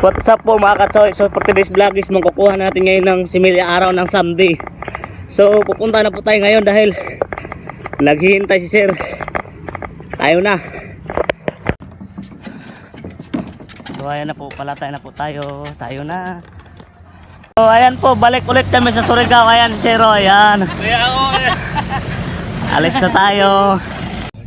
What's up po mga katsoy? So for today's vlog is kukuha natin ngayon ng similya araw ng Sunday. So pupunta na po tayo ngayon dahil naghihintay si sir. Tayo na. So ayan na po, palatay na po tayo. Tayo na. So ayan po, balik ulit kami sa Surigao. Ayan si Sero, ayan. Alis na tayo.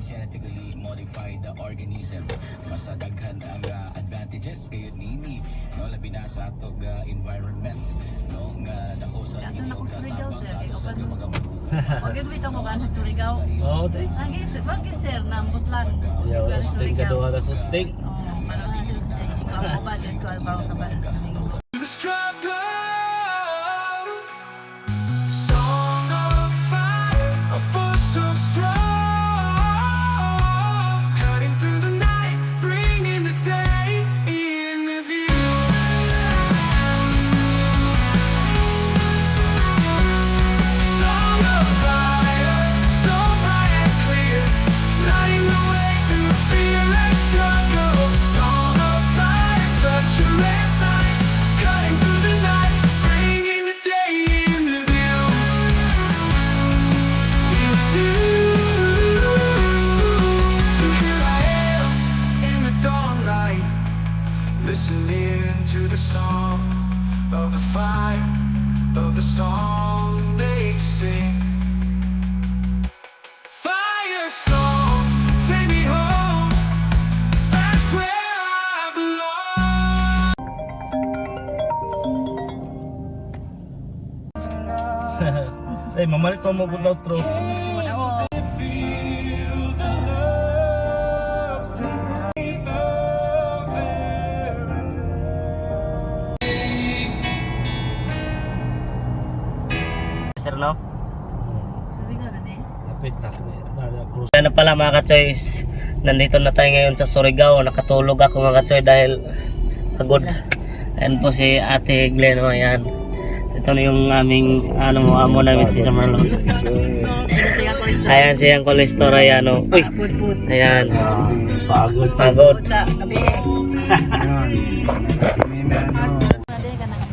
Genetically modified organism. Mas daghan ang advantages kayo nini, no, labi na sa atong environment, no, nga dako sa inyong Surigao sir, kay sa open mga Wag mo ito mo kanang Surigao. Oo, day. Lagi sir, bakit sir nambot lang? Yaw, sustain ka doon na sustain. Oh, parang nga sustain. Ikaw mo ba dito ko parang sa balik. The struggle, song of fire, a force so strong, cutting through the night, bringing the day in the view. Song of fire, so bright and clear, lighting the way through fear and struggle. Song of fire, such a rare sight, cutting through the night, bringing the day in the view. In the view. So here I am in the dawn light, listening to the song of the fire, of the song they sing. Fire song, take me home, back where I belong. Ay, mamalit sa mga good outro. Sir, no? Surigao na eh. Lapit na. Close. Ayan na pala mga katsoy, nandito na tayo ngayon sa Surigao. Nakatulog ako mga katsoy dahil pagod. Ayan po si Ate Glenn, oh, ayan. Ito na yung aming amo namin si Marlon. Ayan siyang kolestor, ayan o. Uy! Ayan. Pagod. Pagod. Sabi ka nang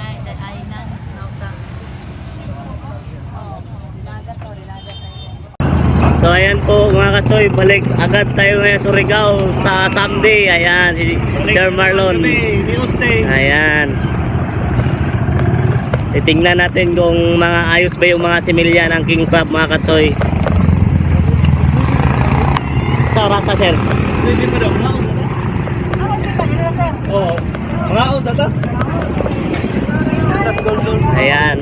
ay na sa. Oh, dinagat to, dinagat tayo. So ayan po mga katsoy, balik agad tayo ngayon sa Surigao sa Sunday. Ayan si Sir Marlon. Ayan. Titingnan natin kung mga ayos ba yung mga similya ng king crab mga katsoy. Sa rasa sir. Oo. Mga out sa ta? Ayan.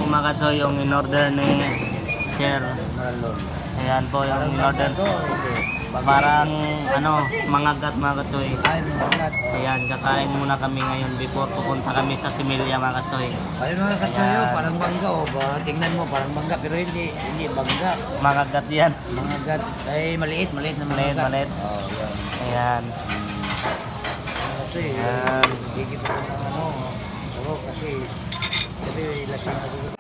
Mga katsoy, yung in-order ni Sir Marlon. Ayan po yung in-order. Parang mangagat mga katsoy. Ayan, kakain muna kami ngayon before pupunta kami sa Similya mga katsoy. Ayun mga katsayo, parang bangga o ba? Tingnan mo, parang bangga pero hindi bangga. Mangagat yan. Mga gat ay maliit na mga Maliit, gat. maliit. Oh, yan. Ayan. Kasi Yan. hindi kita ng sarap kasi lasing ako.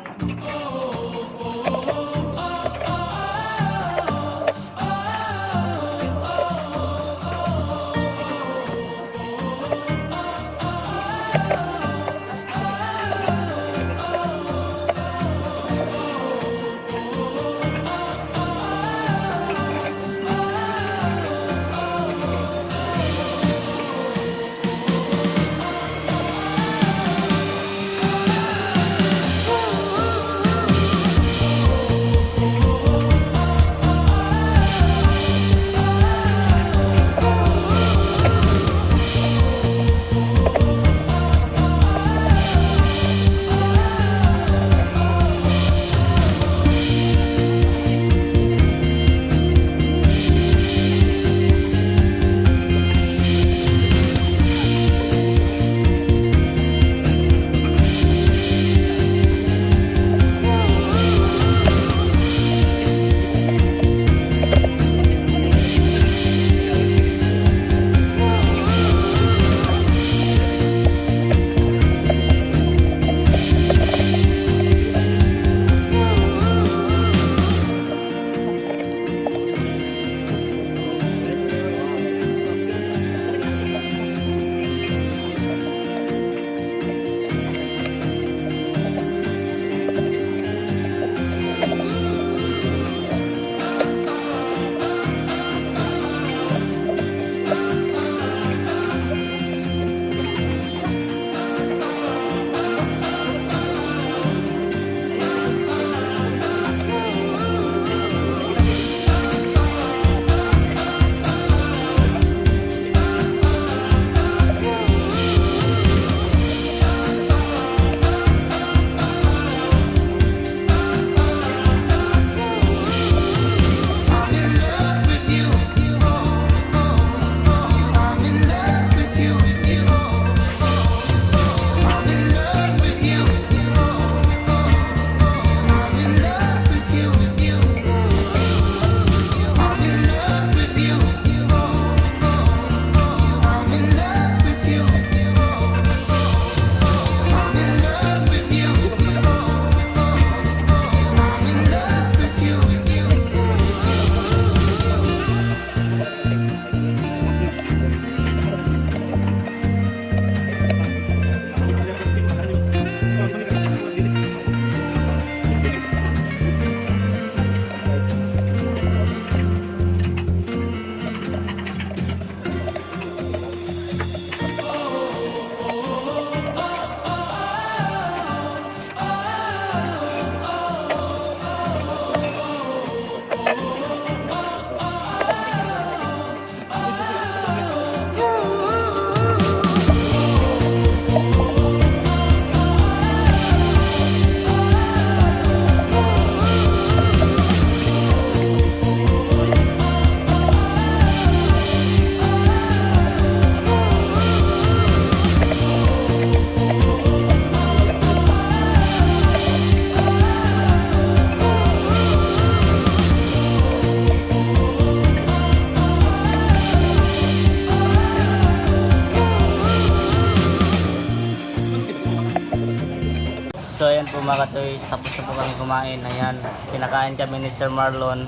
mga ka-choice, tapos na po kami kumain. Ayan, pinakain kami ni Sir Marlon.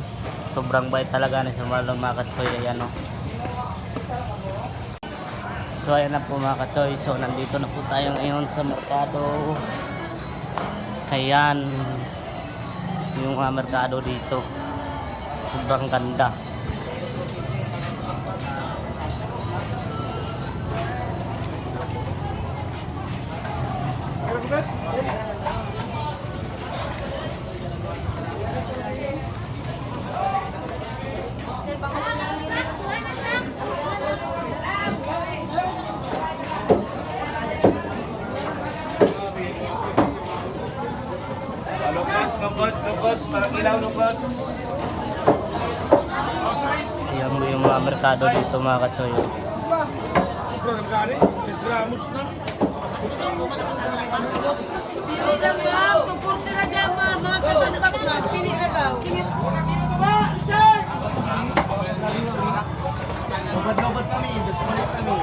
Sobrang bait talaga ni Sir Marlon mga ka-choice. Ayan o. So ayan na po mga ka-choice. So nandito na po tayo ngayon sa merkado. Ayan. Yung merkado dito. Sobrang ganda. Lugos, parang ilaw lugos. Ayan yung mga merkado dito mga ka-choice. Pili lang ma'am, kumpurti na dyan ma'am, mga katandang na, pili na daw. Lobad kami, desmalis kami.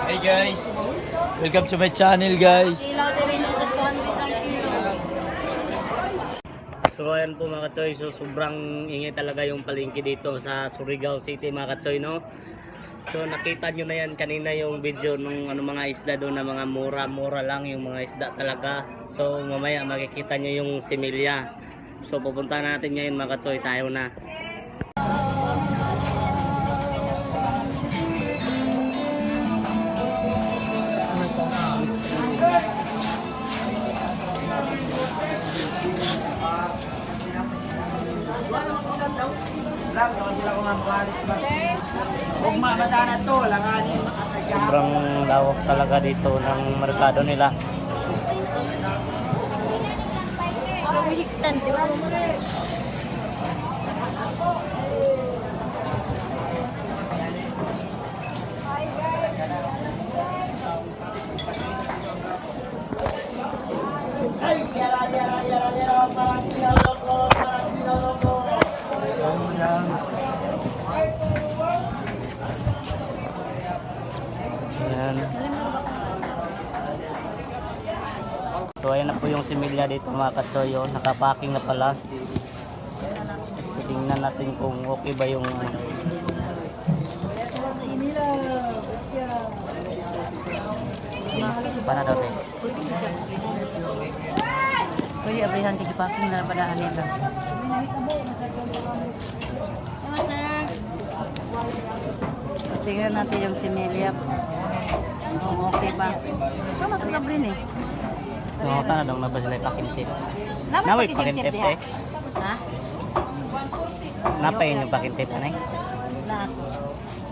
Hey guys, welcome to my channel guys. Ilaw din rin utos 200 ang kilo. So ayan po mga ka-choice. So sobrang ingay talaga yung palengke dito sa Surigao City mga ka-choice, no? So nakita nyo na yan kanina yung video nung mga isda doon na mga mura-mura lang yung mga isda talaga. So mamaya makikita nyo yung similya. So pupunta natin ngayon mga ka-choice, tayo na. Sobrang lawak talaga dito ng merkado nila. Gawihiktan, di ba? Ayan. So ayan na po yung similya dito mga katsoyo. Nakapaking na pala. Tingnan natin kung okay ba yung paano daw tayo? Pwede abrihan tigipaking na padaan nila. Tama sir. Tingnan natin yung similya. Kung okay ba. Saan matagabrin eh? Nanguta na daw na ba sila pakintip? Napay Naway pakintip eh. Ha? Napay yung pakintip anay? Na.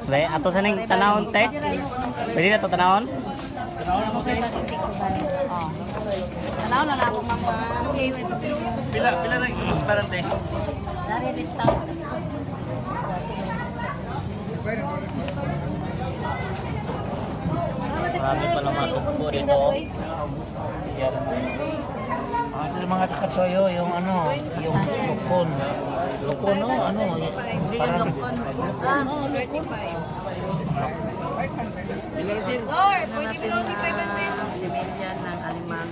Bay, ato sa ning tanawon te? Pwede na to tanawon? Okay ba titik ko ba? Oh. Tanaw na ako mga okay wait. Pila na yung parante. Dari lista. Marami pala masok po dito. Yan. Ito yung mga takatsoyo, yung yung lukon. Lukon parang lukon. Natin na similya ng alimang.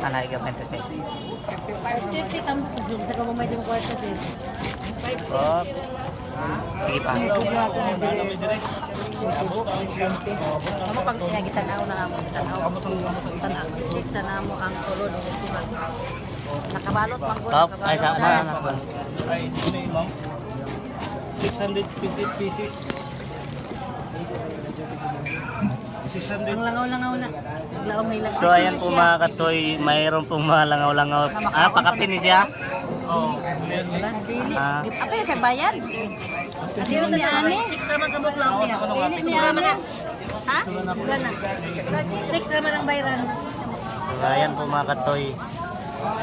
Anay ka pente te. 50 kam sa kamay sa kwarta sir. Oops. Sige pa. Ano pag gitanaw na amo gitanaw. Tanaw. Check sa namo ang sulod festival. Nakabalot man Top, ay sa na. 650 pieces. 600. Ang langaw-langaw na. Naglaong may langaw. So ayan po mga katsoy, mayroon pong mga langaw-langaw. Pakapin ni siya? Oh, Dili. Ah. Apa yung sa bayan? Dili mi ani. 6 naman kabuk lang niya. Dili mi ani na. Ha? Wala na. 6 naman ang bayaran. So ayan po mga katsoy.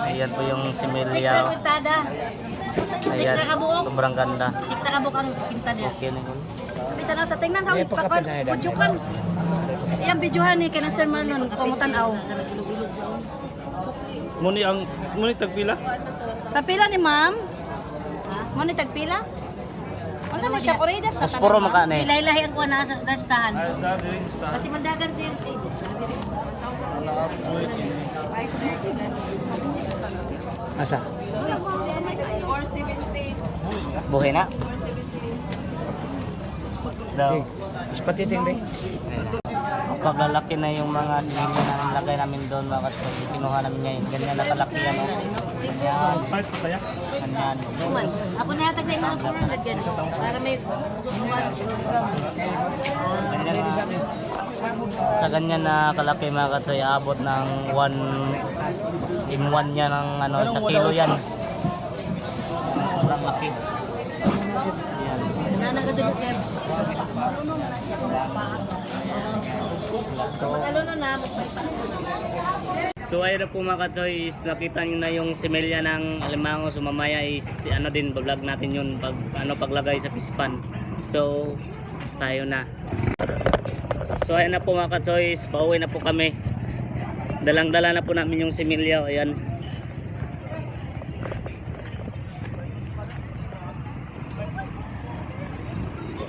Ayan po yung 6 similya. ang pintada. 6 Ayan, na kabuok. sobrang ganda. 6 na kabuk ang pinta niya. Okay na yun. Kita na tatingnan sa kakon. Bujukan. Iyang videohan ni kana Sir Marlon pamutanaw. muni tagpila? Tapila ni ma'am? Mo ni tagpila? Unsa na siya Corridas ta Mas puro maka ni. Ilahi-lahi ang kuha na stahan. Ay, sa diri sta. Kasi mandagan siya. Asa? Buhay na? Daw. Ispatiting din. Paglalaki na yung mga similya na nilagay namin doon mga katsoy, kinuha namin ngayon. Ganyan nakalaki ano. Ganyan. Part pa kaya? Ganyan. Tuman. Ako na hatag sa mga 400 gan. Para may Ganyan na. Sa ganyan na kalaki mga katsoy, abot ng 1 in 1 yan ng ano, sa kilo yan. Sobrang laki. Yan. nanagadulo sir. Matalo na So ayun na po mga katsoy, nakita nyo na yung similya ng alimango. So mamaya is ano din, vlog natin yun pag ano, paglagay sa pispan. So tayo na. So ayun na po mga katsoy, pauwi na po kami. Dalang-dala na po namin yung similya. Ayan.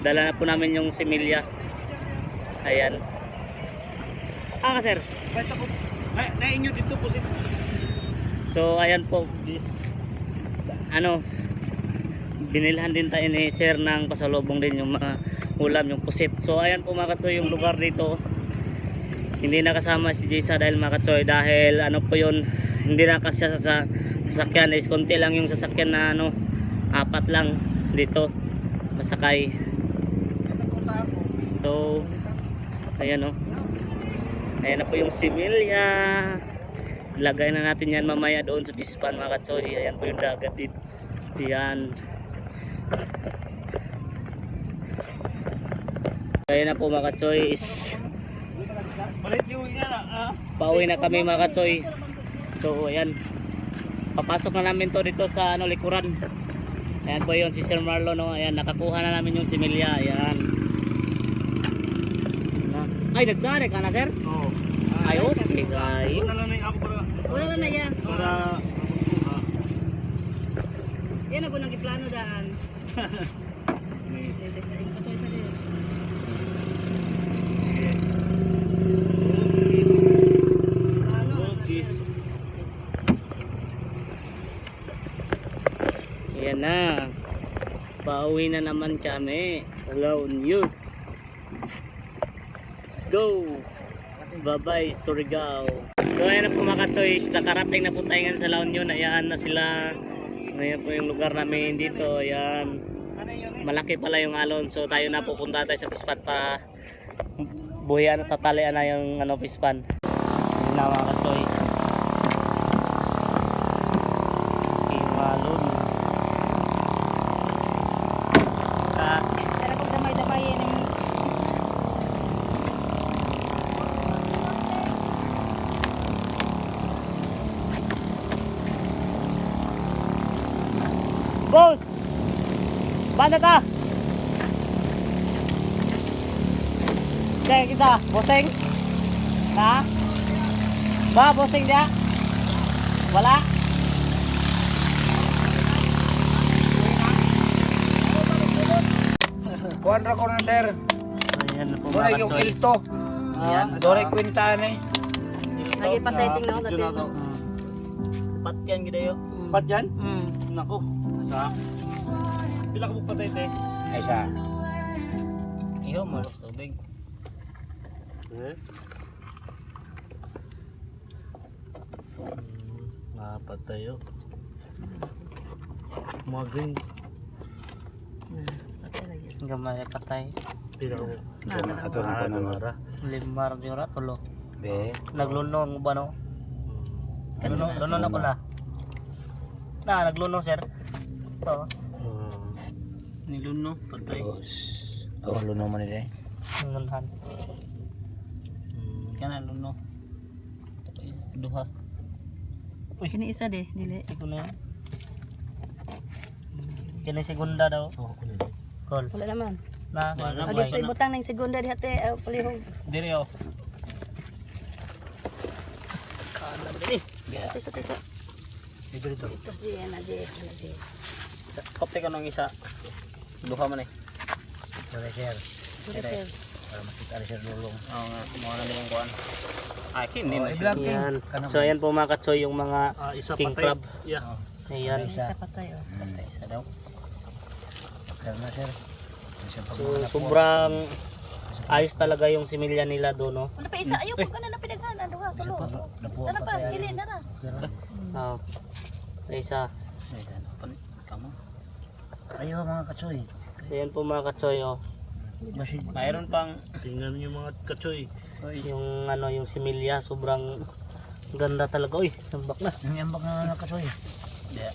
Dala na po namin yung similya. Ayan. Sir. Ay, nainyo dito po si. So ayan po, bis, ano, binilhan din tayo ni sir ng pasalubong din yung mga ulam, yung pusit. So ayan po mga katsoy, yung lugar dito hindi nakasama si Jaysa dahil mga katsoy, dahil ano po yun, hindi nakasya sa sasakyan, is konti lang yung sasakyan na ano, 4 lang dito masakay. So ayan o, ayan na po yung similya. Lagay na natin yan mamaya doon sa pispan mga katsoy. Ayan po yung dagat dito. Ayan. Ayan na po mga katsoy. Balik yung na. Pauwi na kami mga katsoy. So ayan. Papasok na namin to dito sa ano, likuran. Ayan po yun si Sir Marlon. No? Ayan, nakakuha na namin yung similya. Ayan. Ay, nagdari ka na sir? Oo. Ay, okay guys. Wala na ako para. wala na yan. Para. Yan ako nang iplano daan. Okay. Ayan na. Pauwi na naman kami sa La Union. Let's go. Bye-bye, Surigao. So ayan na po mga katsoy, nakarating na po tayo ngayon sa La Union. Ayan na sila. Ngayon po yung lugar namin dito. Ayan. Malaki pala yung alon. So tayo na pupunta tayo sa pispan pa. Buhian at tatalian na yung ano, pispan. Ayan na mga katsoy. Alon. Para pag damay-damay yan yung Boss! Paano ka? Cek kita, boseng? Ha? Ba, boseng dia? Wala? Kuhan ra ko na sir. Ayan na po Muna mga yung katsoy. ilto. Ayan. Dore kwintaan eh. lagi patay tingnan ko dati. Patyan gida yun. Pat yan? Mm. Nako. Sa. Pila ka patay te. Ay sa. Iyo, malos tubig. Napatay yun. Maging. Gamay patay. Pila ko. Ato na pa naman. Limar jura tulo. Be. Naglunong ba no? Lunong ako na. Naglunong sir. Oo. Nilunong patay. Oh, luno man nila. Ngunhan. Kana lunong. Duha. Uy, Kini isa de, dili. iko na yan. Kini segunda daw. Call. Wala naman. Na, O dito ibutang ng segunda di hati, palihog. Diri oh. Kana diri. Tisa. Dito dito. Ito di na di. Kopte ka nung isa. Duha man eh. Sorry, sir. Sir. Para makita rin sir lulong. Oo nga, kumuha na nilang kuhan. Ay, kini Oh, na i-vlog siya. king. Yan. So ayan po mga katsoy yung mga Isa king patay. crab. Yeah. Ayan. Isa patay oh. Patay isa daw. Karena sir. Isa pa So sobrang ayos talaga yung similya nila doon, no? Ano pa isa? Ayaw ko na pinaghanan. Duha, tulo. napuha Tara pa, patay. dili na ra. Oo. Isa. Tama. Ayo mga katsoy. Ayan po mga katsoy, oh. Basi Mayroon pang Tingnan niyo mga katsoy. yung ano, yung similya, sobrang ganda talaga. Uy, nambak na. nangyambak na katsoy. Yeah.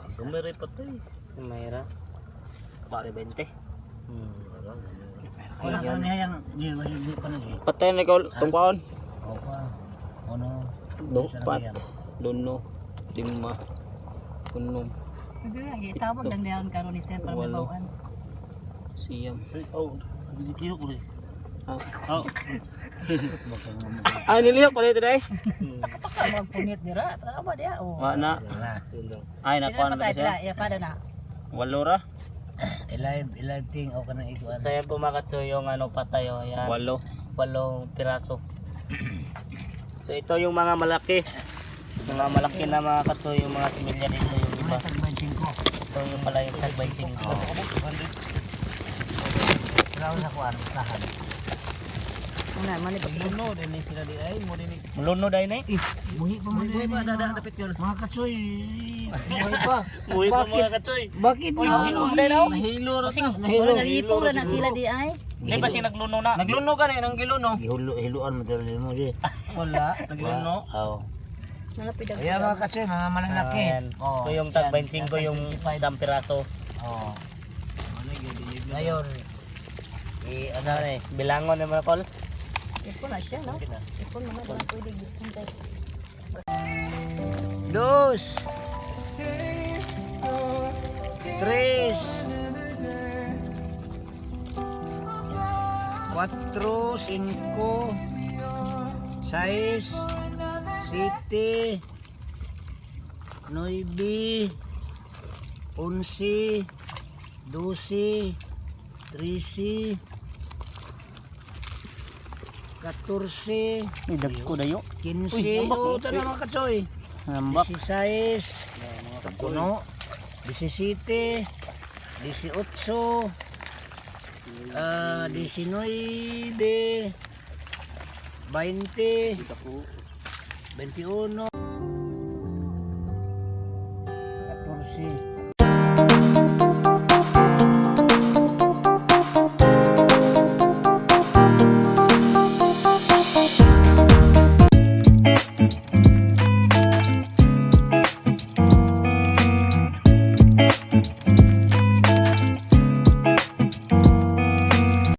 Sumere patay. Mayra. Pare 20. Wala ka niya yang di wala di pa na di. Patay na ikaw, tungkaon. Opa. Ono. Pat. Dono. 5. Kunong. Itawag lang dayon karon ni sir para Walo. mabawan. Siyam. Oh, binitiyo ko rin. Ah. Oh. Ay, nilihok pala ito dahil. Paka magpunit dira. Tara ba dia? Oh. Wala na. Ay, nakuha na ba siya? Ya pada na. 8 ra. Alive thing o kanang iguan. So yan po mga katso yung ano patay o yan. 8 piraso. So ito yung mga malaki. Mga malaki na mga katso yung mga similya dito yung iba. Ito yung pala yung tagbay 5. Wala sa kuan tahan. Una man ni Luno din sila di ay mo din. Luno dai ni. Buhi pa man. Buhi pa dapit yun. Mga katsoy. Buhi pa. Uy po mga katsoy. Bakit Nahilo na? daw. Nahilo ra sing. Wala nalipong ra na sila di ay. Di ba sing nagluno na? Nagluno ka na nang giluno. Hiluan mo talaga mo di. Wala, nagluno. Oo. Nalapid ang. Ayan mga katsoy, mga malalaki. Ayan. Ito yung tagbay 5 yung isang piraso. Oo. Ngayon, Ano na eh, bilangon na mga kol. Ipon na siya, no? Ipon naman na pwede hintay. dos, tres, cuatro, cinco, seis, siete, nueve, 11, 12, 13, 14, Ay, dagko dayo. 15, oh, ito na mga katsoy. Nambak. 16, puno, 17, 18, 19, 20, 21, 14.